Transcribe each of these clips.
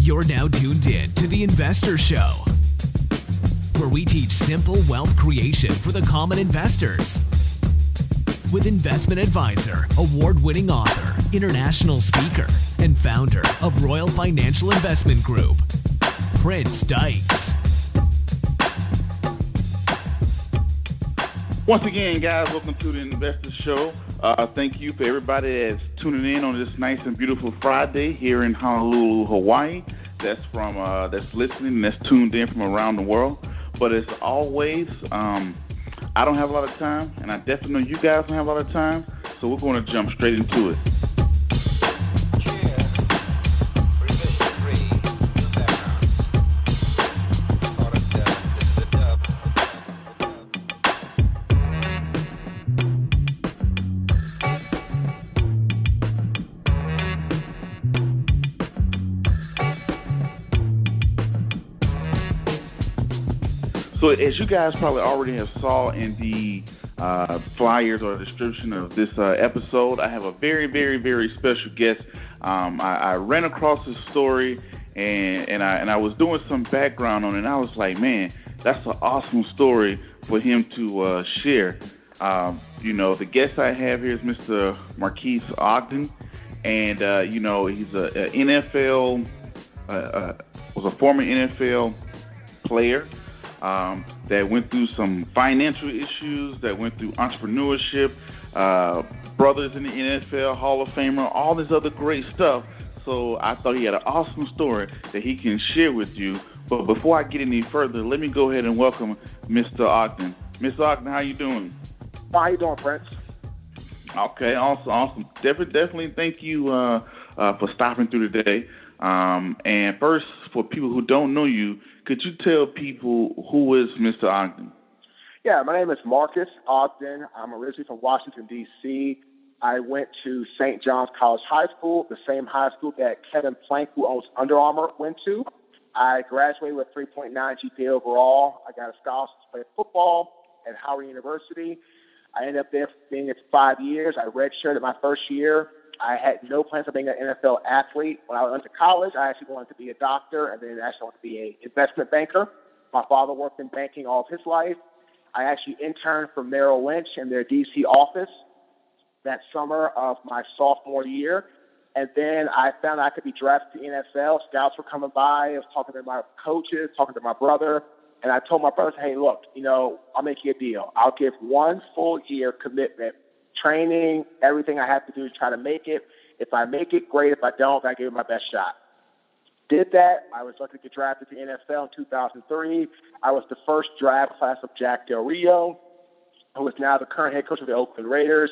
You're now tuned in to The Investor Show, where we teach simple wealth creation for the common investors. With investment advisor, award-winning author, international speaker, and founder of Royal Financial Investment Group, Prince Dykes. Once again, guys, welcome to the Investor Show. Thank you for everybody that's tuning in on this nice and beautiful Friday here in Honolulu, Hawaii. That's listening, that's tuned in from around the world. But as always, I don't have a lot of time, and I definitely know you guys don't have a lot of time, so we're going to jump straight into it. So as you guys probably already have saw in the flyers or description of this episode, I have a very, very, very special guest. I ran across his story and I was doing some background on it, and I was like, man, that's an awesome story for him to share. The guest I have here is Mr. Marques Ogden, and he's a NFL, was a former NFL player. That went through some financial issues, that went through entrepreneurship, brothers in the NFL, Hall of Famer, all this other great stuff. So I thought he had an awesome story that he can share with you. But before I get any further, let me go ahead and welcome Mr. Ogden. Mr. Ogden, how you doing? How you doing, Prince? Okay, awesome. Definitely thank you for stopping through today. And first, for people who don't know you, could you tell people who is Mr. Ogden? Yeah, my name is Marques Ogden. I'm originally from Washington, D.C. I went to St. John's College High School, the same high school that Kevin Plank, who owns Under Armour, went to. I graduated with 3.9 GPA overall. I got a scholarship to play football at Howard University. I ended up there being there for 5 years. I redshirted my first year. I had no plans of being an NFL athlete. When I went to college, I actually wanted to be a doctor, and then actually wanted to be an investment banker. My father worked in banking all of his life. I actually interned for Merrill Lynch in their D.C. office that summer of my sophomore year. And then I found I could be drafted to the NFL. Scouts were coming by. I was talking to my coaches, talking to my brother. And I told my brother, hey, look, I'll make you a deal. I'll give 1 full year commitment, training, everything I have to do to try to make it. If I make it, great. If I don't, I give it my best shot. Did that. I was lucky to get drafted to the NFL in 2003. I was the first draft class of Jack Del Rio, who is now the current head coach of the Oakland Raiders.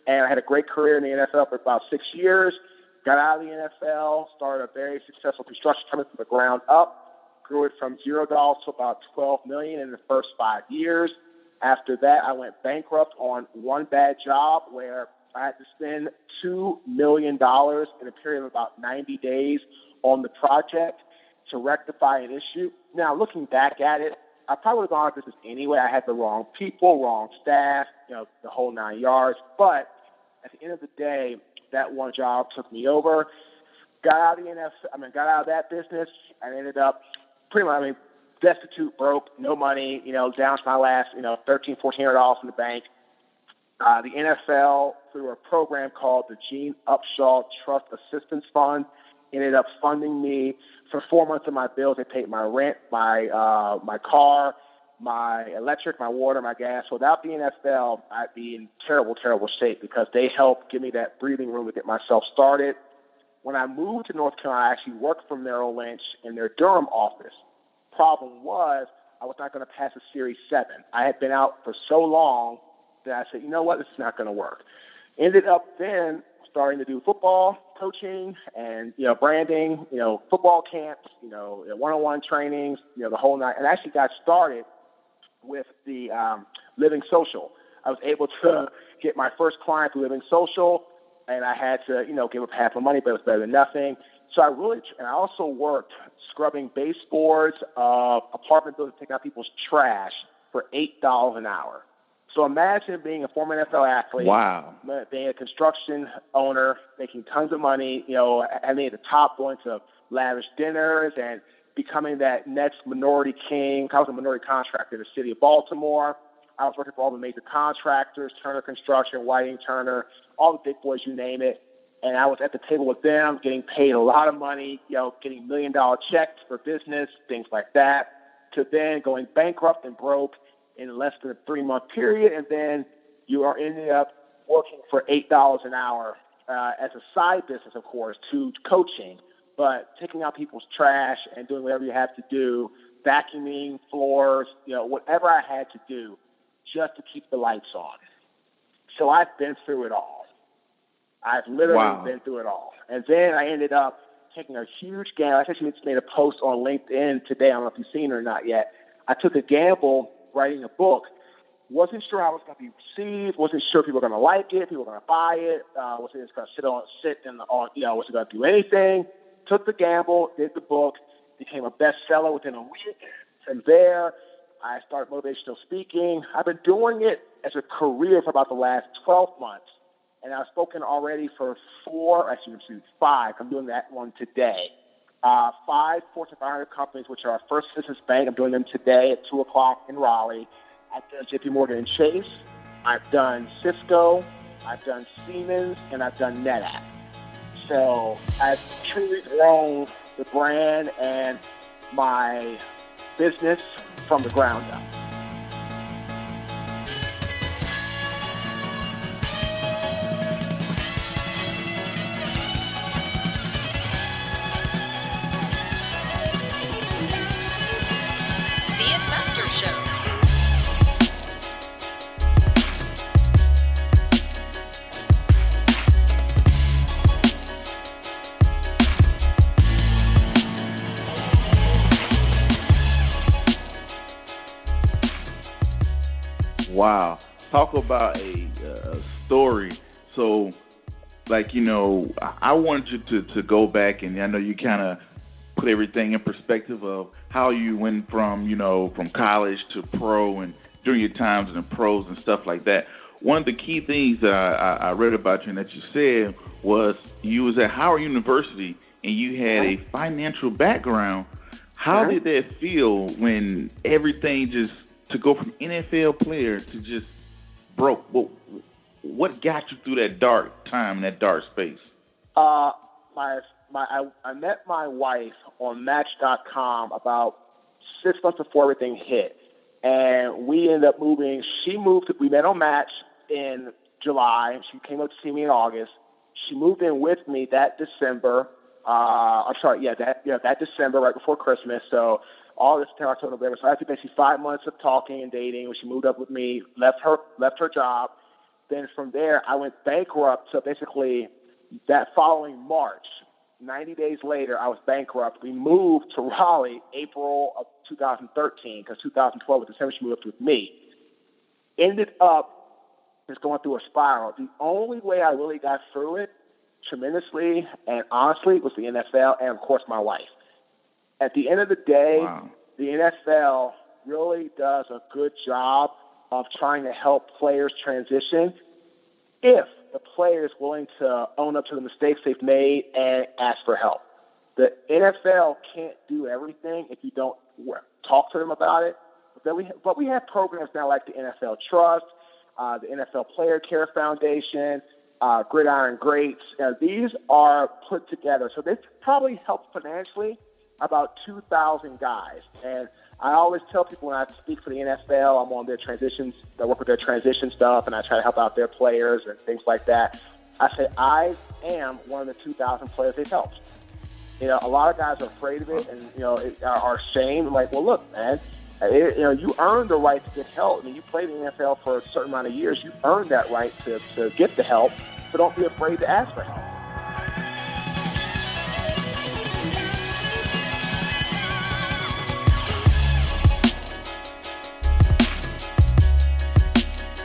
And I had a great career in the NFL for about 6 years. Got out of the NFL, started a very successful construction company from the ground up, grew it from $0 to about $12 million in the first 5 years. After that, I went bankrupt on one bad job where I had to spend $2 million in a period of about 90 days on the project to rectify an issue. Now, looking back at it, I probably would have gone out of business anyway. I had the wrong people, wrong staff, the whole 9 yards. But at the end of the day, that one job took me over. Got out of that business, and ended up pretty much, destitute, broke, no money, down to my last, $1,300, $1,400 in the bank. The NFL, through a program called the Gene Upshaw Trust Assistance Fund, ended up funding me for 4 months of my bills. They paid my rent, my car, my electric, my water, my gas. Without the NFL, I'd be in terrible, terrible shape because they helped give me that breathing room to get myself started. When I moved to North Carolina, I actually worked for Merrill Lynch in their Durham office. Problem was, I was not going to pass a Series 7. I had been out for so long that I said, you know what, this is not going to work. Ended up then starting to do football coaching and, branding, football camps, one-on-one trainings, the whole night. And I actually got started with the Living Social. I was able to get my first client through Living Social, and I had to, give up half my money, but it was better than nothing. So I also worked scrubbing baseboards of apartment buildings, taking out people's trash for $8 an hour. So imagine being a former NFL athlete, Wow. being a construction owner, making tons of money, having at the top, going to lavish dinners and becoming that next minority king. I was a minority contractor in the city of Baltimore. I was working for all the major contractors, Turner Construction, Whiting Turner, all the big boys, you name it. And I was at the table with them, getting paid a lot of money, getting $1 million checks for business, things like that, to then going bankrupt and broke in less than a 3-month period. And then you are ending up working for $8 an hour as a side business, of course, to coaching, but taking out people's trash and doing whatever you have to do, vacuuming floors, whatever I had to do just to keep the lights on. So I've been through it all. I've literally been through it all. And then I ended up taking a huge gamble. I actually just made a post on LinkedIn today. I don't know if you've seen it or not yet. I took a gamble writing a book. Wasn't sure how it was going to be received. Wasn't sure people were going to like it. People were going to buy it. Wasn't just going to sit on, wasn't going to do anything. Took the gamble, did the book, became a bestseller within a week. From there, I started motivational speaking. I've been doing it as a career for about the last 12 months. And I've spoken already for 5. I'm doing that one today. 5 Fortune 500 companies, which are our first business bank. I'm doing them today at 2 o'clock in Raleigh. I've done JP Morgan and Chase. I've done Cisco. I've done Siemens. And I've done NetApp. So I've truly grown the brand and my business from the ground up. Wow. Talk about a story. So, I wanted you to go back, and I know you kind of put everything in perspective of how you went from, from college to pro and during your times in the pros and stuff like that. One of the key things that I read about you and that you said was you was at Howard University and you had a financial background. How did that feel when everything just to go from NFL player to just broke? What got you through that dark time, that dark space? I met my wife on Match.com about 6 months before everything hit, and we ended up moving. We met on Match in July. She came up to see me in August. She moved in with me that December. That December, right before Christmas. So all this September, October, November. So after basically 5 months of talking and dating, when she moved up with me, left her job. Then from there, I went bankrupt. So basically, that following March, 90 days later, I was bankrupt. We moved to Raleigh April of 2013 because 2012 was December. She moved up with me. Ended up just going through a spiral. The only way I really got through it tremendously and honestly was the NFL and, of course, my wife. At the end of the day, the NFL really does a good job of trying to help players transition if the player is willing to own up to the mistakes they've made and ask for help. The NFL can't do everything if you don't talk to them about it. But we have programs now like the NFL Trust, the NFL Player Care Foundation, Gridiron Greats. These are put together. So they probably help financially about 2,000 guys. And I always tell people when I speak for the NFL, I'm on their transitions, I work with their transition stuff, and I try to help out their players and things like that. I say I am one of the 2,000 players they've helped. A lot of guys are afraid of it and, are ashamed. I'm like, well, look, man, you earned the right to get help. I mean, you played in the NFL for a certain amount of years. You earned that right to get the help. So don't be afraid to ask for help.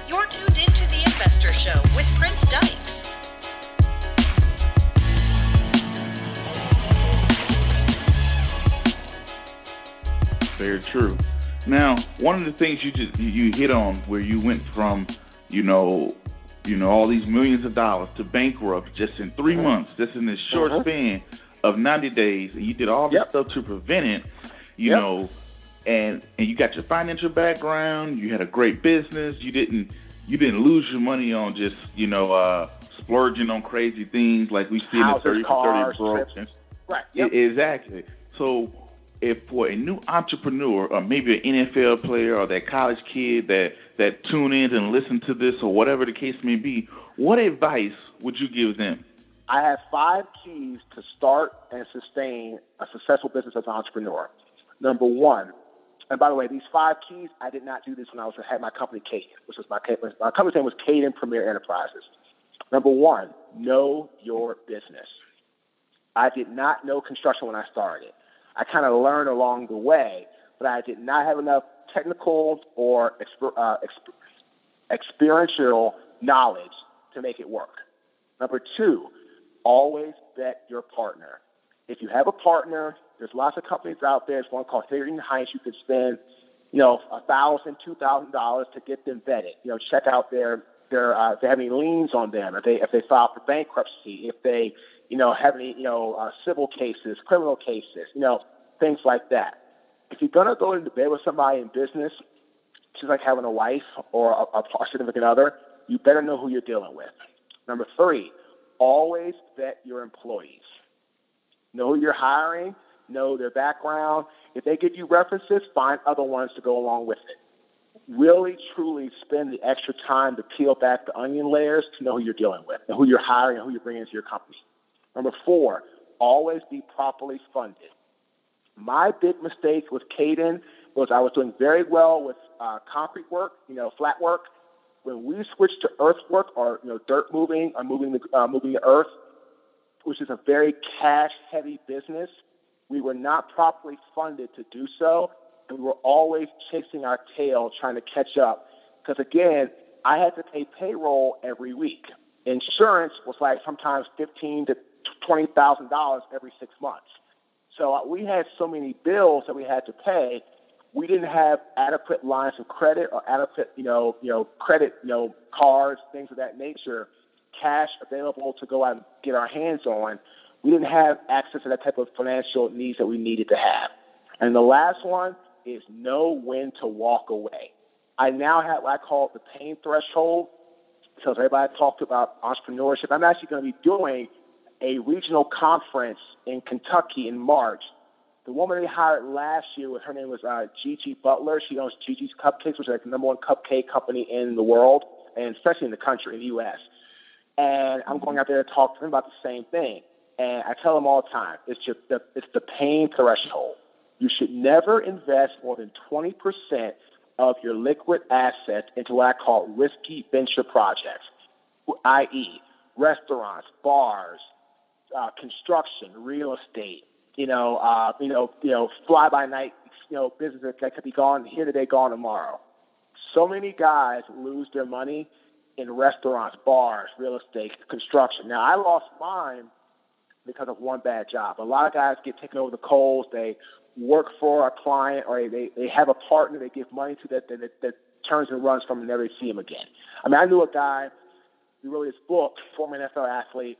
You're tuned into The Investor Show with Prince Dykes. Very true. Now, one of the things you hit on where you went from, you know, all these millions of dollars to bankrupt just in 3 months, just in this short span of 90 days, and you did all this stuff to prevent it, you know, and you got your financial background, you had a great business, you didn't lose your money on just, splurging on crazy things like we see houses, in the 30 cars, for 30 trips. broke. Right. Yep. Exactly. So if for a new entrepreneur or maybe an NFL player or that college kid that tune in and listen to this or whatever the case may be, what advice would you give them? I have 5 keys to start and sustain a successful business as an entrepreneur. Number 1, and by the way, these 5 keys, I did not do this when I had my company, Caden, which was my company's name was Caden Premier Enterprises. Number 1, know your business. I did not know construction when I started. I kind of learned along the way, but I did not have enough technical or experiential knowledge to make it work. Number 2, always vet your partner. If you have a partner, there's lots of companies out there. There's one called Hidden Heights. You could spend, $1,000, $2,000 to get them vetted. Check out if they have any liens on them, if they file for bankruptcy, if they, have any, civil cases, criminal cases, things like that. If you're going to go into bed with somebody in business, just like having a wife or a significant other, you better know who you're dealing with. Number 3, always vet your employees. Know who you're hiring, know their background. If they give you references, find other ones to go along with it. Really, truly spend the extra time to peel back the onion layers to know who you're dealing with and who you're hiring and who you're bringing into your company. Number 4, always be properly funded. My big mistake with Caden was I was doing very well with concrete work, flat work. When we switched to earthwork or dirt moving or moving the earth, which is a very cash-heavy business, we were not properly funded to do so, and we were always chasing our tail trying to catch up. Because again, I had to pay payroll every week. Insurance was like sometimes $15,000 to $20,000 every 6 months. So we had so many bills that we had to pay. We didn't have adequate lines of credit or adequate, credit, cards, things of that nature, cash available to go out and get our hands on. We didn't have access to that type of financial needs that we needed to have. And the last one is know when to walk away. I now have what I call the pain threshold. So as everybody talked about entrepreneurship, I'm actually going to be doing a regional conference in Kentucky in March. The woman they hired last year, her name was Gigi Butler. She owns Gigi's Cupcakes, which is like the number 1 cupcake company in the world, and especially in the country, in the U.S. And I'm going out there to talk to them about the same thing. And I tell them all the time, it's the pain threshold. You should never invest more than 20% of your liquid assets into what I call risky venture projects, i.e., restaurants, bars, construction, real estate, fly by night, business that could be gone here today, gone tomorrow. So many guys lose their money in restaurants, bars, real estate, construction. Now, I lost mine because of one bad job. A lot of guys get taken over the coals. They work for a client or they have a partner they give money to that turns and runs from and never see him again. I mean, I knew a guy who wrote his book, former NFL athlete.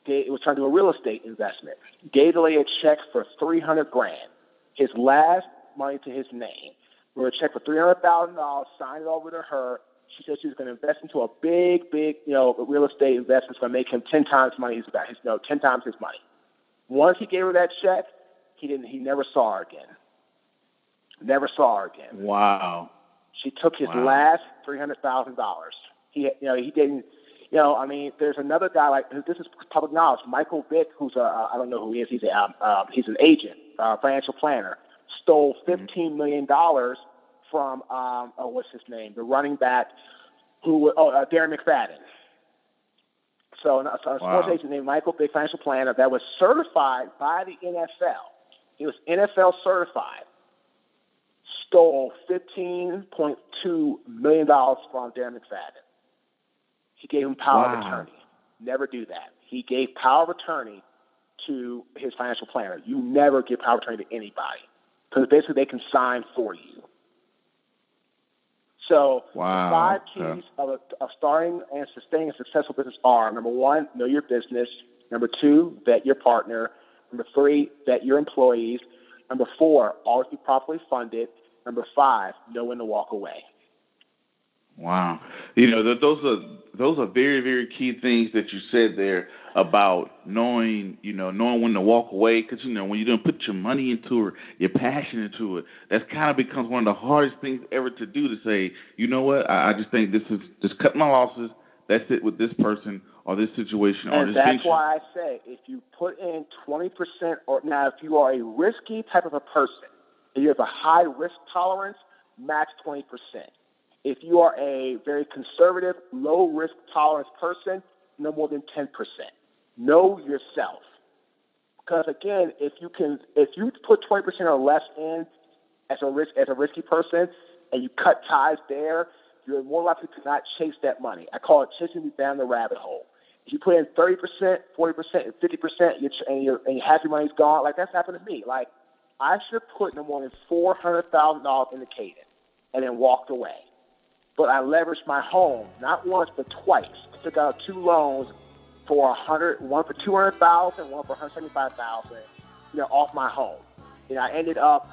It was trying to do a real estate investment. Gave the lady a check for $300,000. His last money to his name. We wrote a check for $300,000, signed it over to her. She said she was going to invest into a big, real estate investment. It's going to make him 10 times money. 10 times his money. Once he gave her that check, he never saw her again. Never saw her again. Wow. She took his last $300,000. He didn't. There's another guy this is public knowledge. Michael Vick, who's I don't know who he is. He's an agent, financial planner. Stole $15 million from what's his name? The running back Darren McFadden. So a sports agent named Michael Vick, financial planner, that was certified by the NFL. He was NFL certified. Stole $15.2 million from Darren McFadden. He gave him power of attorney. Never do that. He gave power of attorney to his financial planner. You never give power of attorney to anybody because basically they can sign for you. So Wow. the 5 keys of starting and sustaining a successful business are, number 1, know your business. Number 2, vet your partner. Number 3, vet your employees. Number 4, always be properly funded. Number 5, know when to walk away. Wow. You know, those are very, very key things that you said there about knowing when to walk away. Because, when you don't put your money into it, your passion into it, that kind of becomes one of the hardest things ever to do, to say, you know what, I just think this is just cut my losses. That's it with this person or this situation or this venture. And that's why I say if you put in 20% now if you are a risky type of a person, if you have a high risk tolerance, max 20%. If you are a very conservative, low risk tolerance person, no more than 10%. Know yourself. Because again, if you put 20% or less in as a risky person and you cut ties there, you're more likely to not chase that money. I call it chasing you down the rabbit hole. If you put in 30%, 40%, and 50%, and your half your money's gone, like that's happened to me. Like I should have put no more than $400,000 in the cadence and then walked away. But I leveraged my home not once but twice. I took out 2 loans for one for $200,000, one for $175,000, off my home. I ended up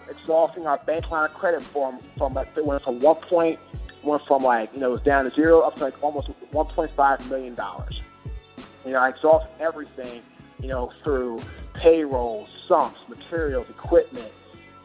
exhausting our bank line of credit it went from it was down to 0 up to like almost $1.5 million. I exhausted everything, through payroll, sumps, materials, equipment.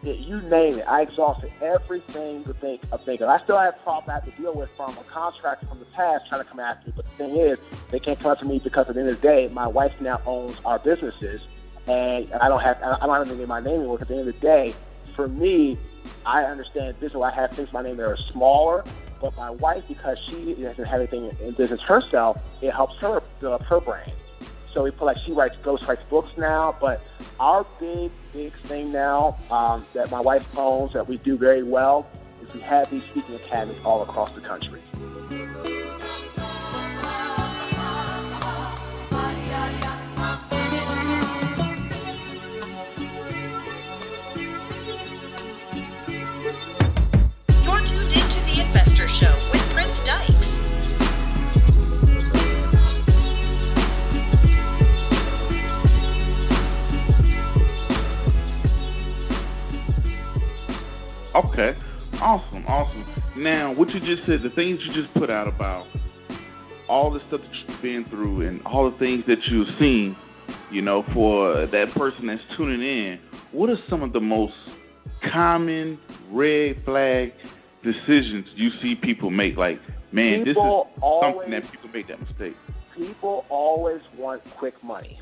You name it. I exhausted everything to think of. I still have problems I have to deal with from a contractor from the past trying to come after me. But the thing is, they can't come after me because at the end of the day, my wife now owns our businesses, and I don't have anything in my name anymore. At the end of the day, for me, I understand business. I have things in my name that are smaller, but my wife, because she doesn't have anything in business herself, it helps her build up her brand. So we put she writes books now, but our big thing now that my wife owns that we do very well is we have these speaking academies all across the country. You're tuned into The Investor Show with Prince Dykes. Okay, awesome. Now, what you just said, the things you just put out about all the stuff that you've been through and all the things that you've seen, for that person that's tuning in, what are some of the most common red flag decisions you see people make? Like, man, this is something that people make that mistake. People always want quick money.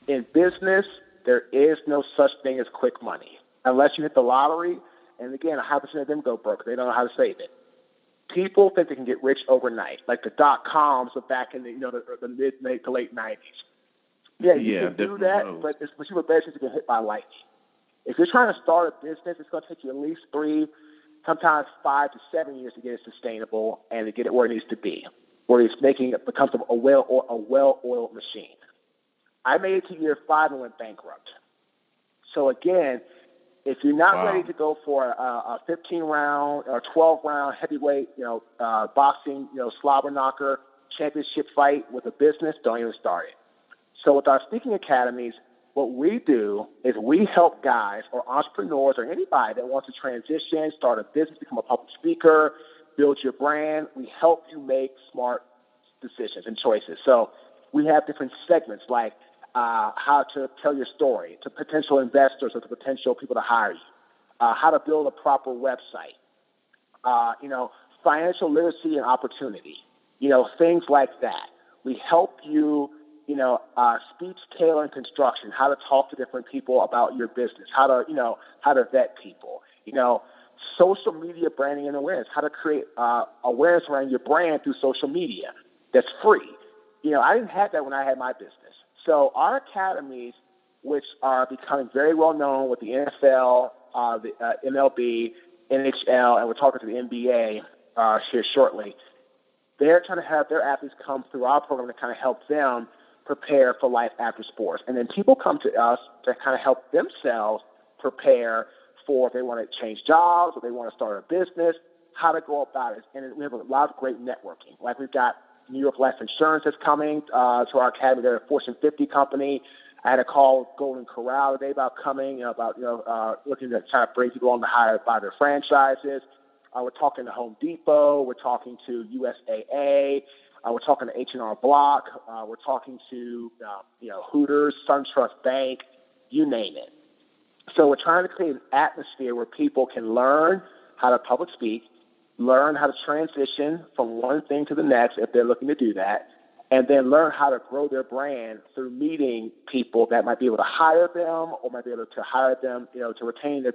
In business, there is no such thing as quick money. Unless you hit the lottery, and again, 100% of them go broke. They don't know how to save it. People think they can get rich overnight, like the .coms of back in the mid to late 90s. Yeah, you can do that, but you have a better chance to get hit by lightning. If you're trying to start a business, it's going to take you at least 3, sometimes 5 to 7 years to get it sustainable and to get it where it needs to be, where it becomes a well-oiled machine. I made it to year 5 and went bankrupt. So again, if you're not ready to go for a 15-round or 12-round heavyweight, boxing, slobber knocker championship fight with a business, don't even start it. So with our speaking academies, what we do is we help guys or entrepreneurs or anybody that wants to transition, start a business, become a public speaker, build your brand. We help you make smart decisions and choices. So we have different segments like how to tell your story to potential investors or to potential people to hire you, how to build a proper website, financial literacy and opportunity, things like that. We help you, speech, tailor, and construction, how to talk to different people about your business, how to vet people, social media branding and awareness, how to create awareness around your brand through social media that's free. I didn't have that when I had my business. So our academies, which are becoming very well known with the NFL, the MLB, NHL, and we're talking to the NBA here shortly, they're trying to have their athletes come through our program to kind of help them prepare for life after sports. And then people come to us to kind of help themselves prepare for if they want to change jobs or they want to start a business. how to go about it. And we have a lot of great networking. Like we've got New York Life Insurance that's coming to our academy. They're a Fortune 50 company. I had a call with Golden Corral today about coming, looking to try to bring people on to hire by their franchises. We're talking to Home Depot. We're talking to USAA. We're talking to H&R Block. We're talking to Hooters, SunTrust Bank, you name it. So we're trying to create an atmosphere where people can learn how to public speak, learn how to transition from one thing to the next if they're looking to do that, and then learn how to grow their brand through meeting people that might be able to hire them or might be able to hire them, to retain their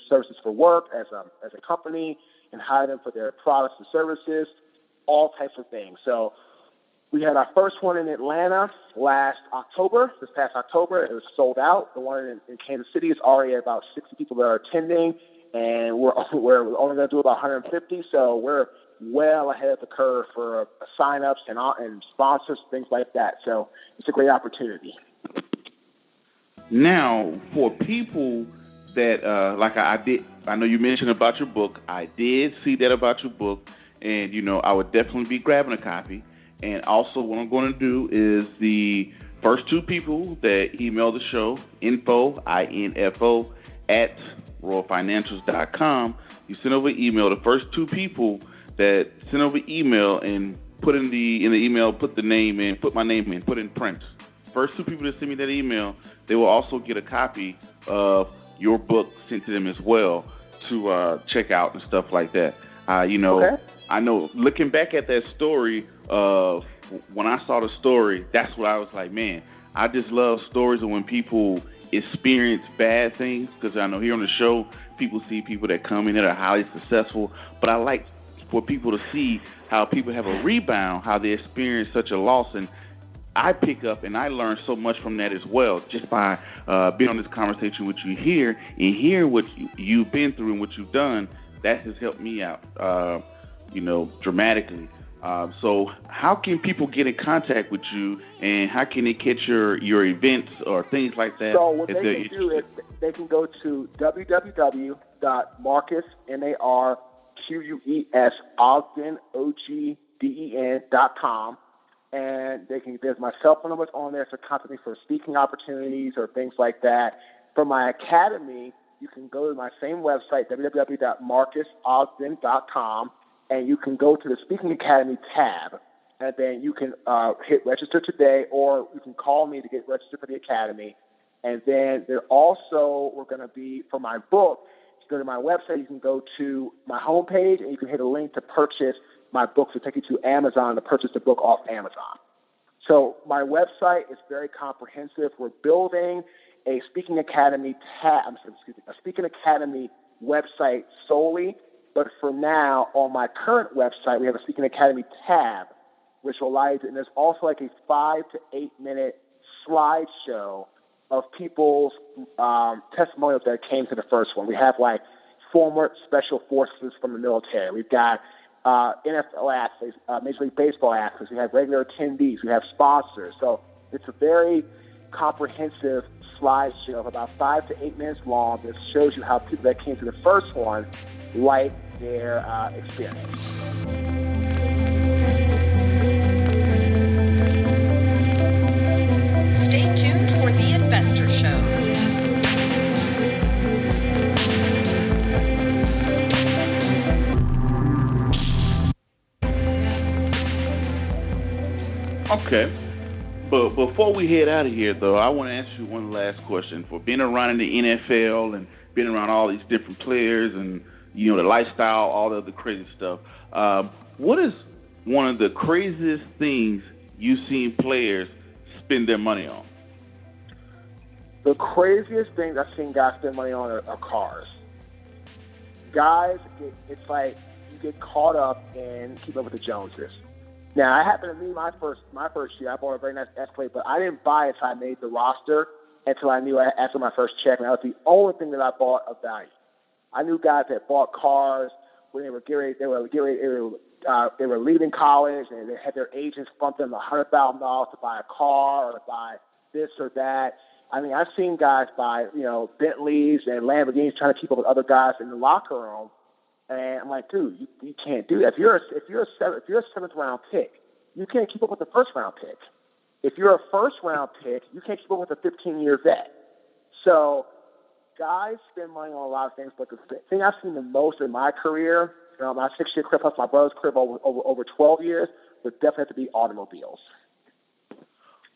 services for work as a company and hire them for their products and services, all types of things. So we had our first one in Atlanta this past October. It was sold out. The one in Kansas City is already at about 60 people that are attending, and we're only going to do about 150. So we're well ahead of the curve for sign-ups and sponsors, things like that. So it's a great opportunity. Now, for people that, I know you mentioned about your book. I did see that about your book, and, I would definitely be grabbing a copy. And also what I'm going to do is the first two people that email the show, info, I-N-F-O, at royalfinancials.com, you send over email. The first two people that send over email and put in the email, put the name in, put my name in, put in print. First two people that send me that email, they will also get a copy of your book sent to them as well to check out and stuff like that. Okay. I know looking back at that story, when I saw the story, that's what I was like, man, I just love stories of when people experience bad things, because I know here on the show, people see people that come in that are highly successful, but I like for people to see how people have a rebound, how they experience such a loss, and I pick up and I learn so much from that as well, just by being on this conversation with you here and hearing what you've been through and what you've done. That has helped me out, dramatically. So how can people get in contact with you, and how can they catch your events or things like that? So what they can do is they can go to www.marques, MARQUES, Ogden, OGDEN.com, and there's my cell phone numbers on there to contact me for speaking opportunities or things like that. For my academy, you can go to my same website, www.marquesogden.com, and you can go to the Speaking Academy tab, and then you can hit register today, or you can call me to get registered for the academy. And then we're going to be, for my book, you go to my website, you can go to my homepage, and you can hit a link to purchase my book, to take you to Amazon to purchase the book off Amazon. So my website is very comprehensive. We're building a Speaking Academy a Speaking Academy website solely. But for now, on my current website, we have a Speaking Academy tab, which will allow you to, and there's also like a 5 to 8 minute slideshow of people's testimonials that came to the first one. We have like former special forces from the military. We've got NFL athletes, Major League Baseball athletes. We have regular attendees. We have sponsors. So it's a very comprehensive slideshow of about 5 to 8 minutes long that shows you how people that came to the first one like their experience. Stay tuned for The Investor Show. Okay. But before we head out of here, though, I want to ask you one last question. For being around in the NFL and being around all these different players and, the lifestyle, all the other crazy stuff, what is one of the craziest things you've seen players spend their money on? The craziest things I've seen guys spend money on are cars. Guys, it's like you get caught up in keeping up with the Joneses. Now, I happened to me my first year. I bought a very nice Escalade, but I didn't buy it until I made the roster, until I knew after my first check, and that was the only thing that I bought of value. I knew guys that bought cars when they were leaving college, and they had their agents bump them $100,000 to buy a car or to buy this or that. I mean, I've seen guys buy, Bentleys and Lamborghinis trying to keep up with other guys in the locker room, And I'm like, dude, you can't do that. If you're a seventh round pick, you can't keep up with the first round pick. If you're a first round pick, you can't keep up with a 15-year vet. So guys spend money on a lot of things, but the thing I've seen the most in my career, my 6-year career plus my brother's career over 12 years, would definitely have to be automobiles.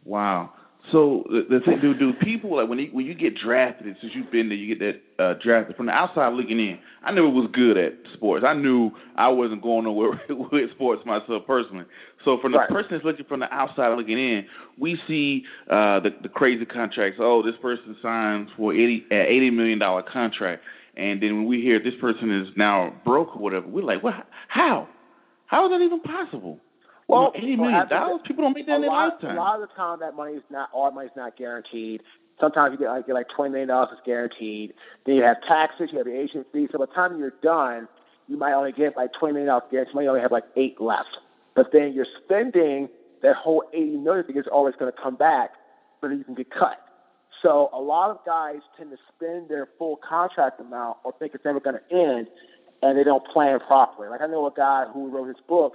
Wow. So the thing, do people, like when you get drafted, since you've been there, you get that drafted, from the outside looking in, I never was good at sports. I knew I wasn't going nowhere with sports myself personally. So from the person that's looking from the outside looking in, we see the crazy contracts. Oh, this person signs for $80 million contract. And then when we hear this person is now broke or whatever, we're like, well, how? How is that even possible? Well, $80 million, people don't make that in their lifetime. A lot of the time, all that money's not guaranteed. Sometimes you get like $20 million is guaranteed. Then you have taxes, you have your agent fees. So by the time you're done, you might only get like $20 million guaranteed. You might only have like $8 left. But then you're spending that whole $80 million because it's always going to come back, so that you can get cut. So a lot of guys tend to spend their full contract amount or think it's never going to end, and they don't plan properly. Like I know a guy who wrote his book.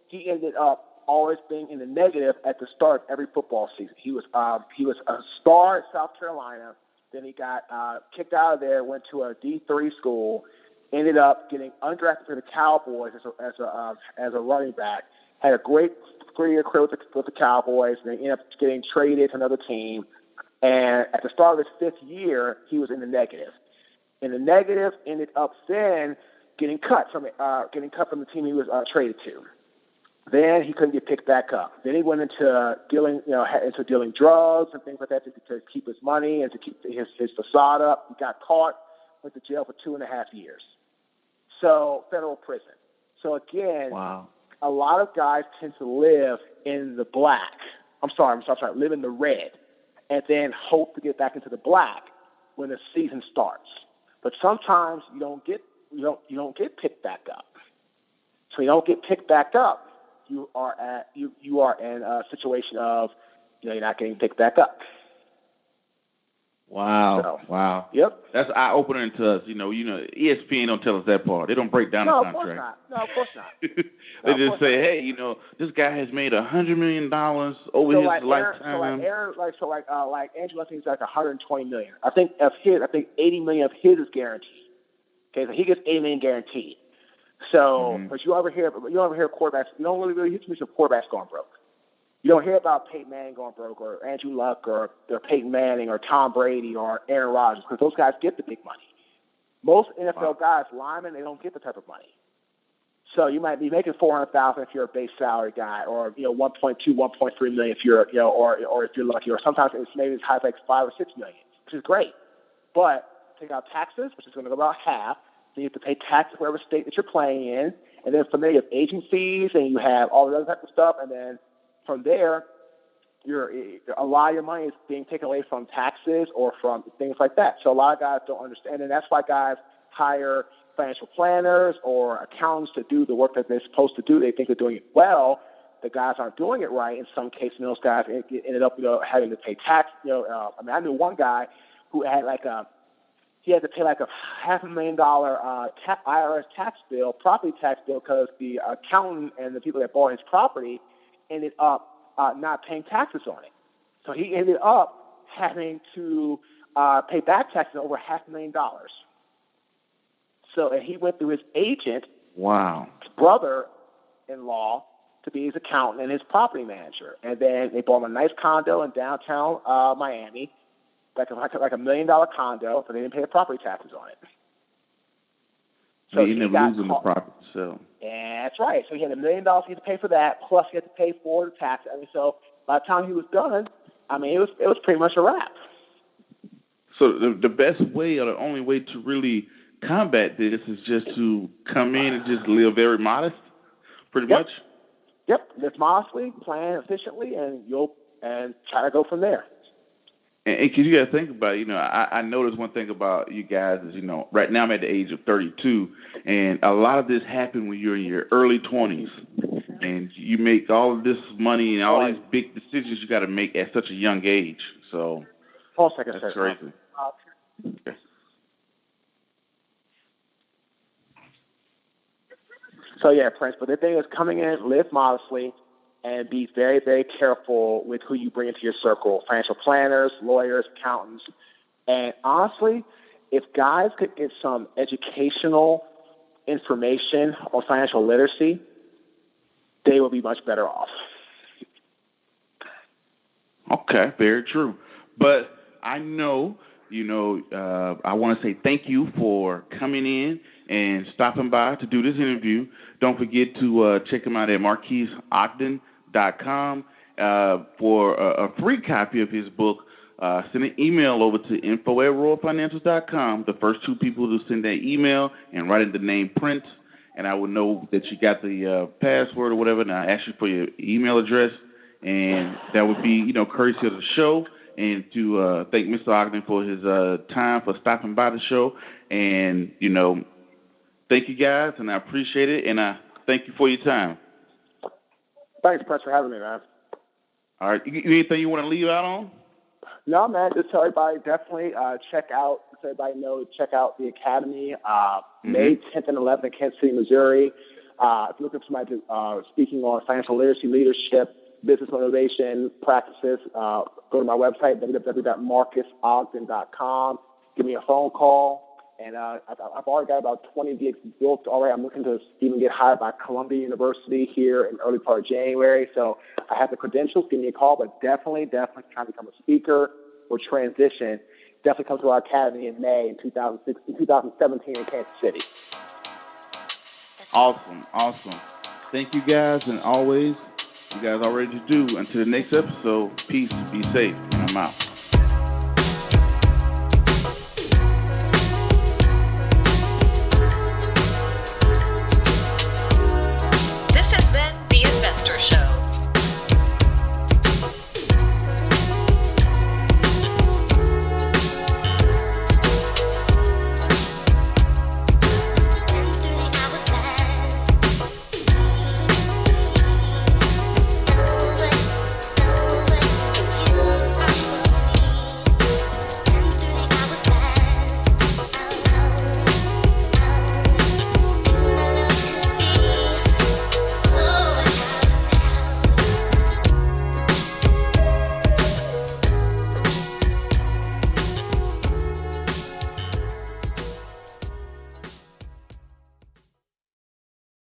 He ended up always being in the negative at the start of every football season. He was a star at South Carolina. Then he got kicked out of there, went to a D3 school, ended up getting undrafted for the Cowboys as a running back. Had a great 3-year career with the Cowboys, and then ended up getting traded to another team. And at the start of his 5th year, he was in the negative. In the negative, ended up then getting cut from the team he was traded to. Then he couldn't get picked back up. Then he went into dealing drugs and things like that to keep his money and to keep his facade up. He got caught, went to jail for 2.5 years. So federal prison. So again, wow. A lot of guys tend to live in the black. Live in the red, and then hope to get back into the black when the season starts. But sometimes you don't get picked back up. So you don't get picked back up. You are in a situation of you're not getting picked back up. Wow. So, wow. Yep. That's eye-opening to us. ESPN don't tell us that part. They don't break down the contract. No, of course not. They just say, hey, this guy has made $100 million over his lifetime. Like Andrew, I think it's like $120 million. I think $80 million of his is guaranteed. Okay, so he gets $80 million guaranteed. So, but you ever hear quarterbacks? You don't really hear too much of quarterbacks going broke. You don't hear about Peyton Manning going broke, or Andrew Luck, or Peyton Manning, or Tom Brady, or Aaron Rodgers, because those guys get the big money. Most NFL guys, linemen, they don't get the type of money. So you might be making $400,000 if you're a base salary guy, or 1.2, 1.3 million if you're or if you're lucky, or sometimes it's maybe as high as like 5 or 6 million, which is great. But take out taxes, which is going to go about half. Then you have to pay taxes whatever state that you're playing in, and then from there you have agent fees, and you have all the other type of stuff, and then from there, a lot of your money is being taken away from taxes or from things like that. So a lot of guys don't understand, and that's why guys hire financial planners or accountants to do the work that they're supposed to do. They think they're doing it well. The guys aren't doing it right. In some cases, those guys ended up, having to pay tax. I knew one guy who had he had to pay like a $500,000 IRS tax bill, property tax bill, because the accountant and the people that bought his property ended up not paying taxes on it. So he ended up having to pay back taxes over $500,000. So, and he went through his agent, his brother-in-law, to be his accountant and his property manager. And then they bought him a nice condo in downtown Miami, like a $1 million condo, but they didn't pay the property taxes on it. So he ended up losing the property. So that's right. So he had $1 million he had to pay for that, plus he had to pay for the tax. So by the time he was done, it was pretty much a wrap. So the best way, or the only way to really combat this, is just to come in and just live very modest, pretty much. Yep, live modestly, plan efficiently, and try to go from there. And because you got to think about it, I noticed one thing about you guys is, right now I'm at the age of 32, and a lot of this happened when you're in your early 20s, and you make all of this money and all these big decisions you got to make at such a young age. So hold on a second, that's crazy. Okay. So, yeah, Prince, but the thing is coming in, live modestly, and be very, very careful with who you bring into your circle, financial planners, lawyers, accountants. And honestly, if guys could get some educational information on financial literacy, they will be much better off. Okay, very true. But I know, I want to say thank you for coming in and stopping by to do this interview. Don't forget to check him out at marquesogden.com for a free copy of his book. Send an email over to info@royalfinancials.com. The first two people to send that email and write in the name Prince, and I will know that you got the password or whatever, and I'll ask you for your email address, and that would be, courtesy of the show. And to thank Mr. Ogden for his time, for stopping by the show. And, thank you guys, and I appreciate it, and I thank you for your time. Thanks, Prince, for having me, man. All right. Anything you want to leave out on? No, man, just tell everybody, definitely check out the Academy, May 10th and 11th in Kansas City, Missouri. If you're looking for somebody speaking on financial literacy, leadership, business motivation practices, go to my website, www.marquesogden.com. Give me a phone call. And I've already got about 20 gigs booked already. I'm looking to even get hired by Columbia University here in early part of January. So I have the credentials. Give me a call. But definitely trying to become a speaker or transition. Definitely come to our academy in May in 2017 in Kansas City. Awesome. Thank you guys. And always, you guys are ready to do. Until the next episode, peace, be safe, and I'm out.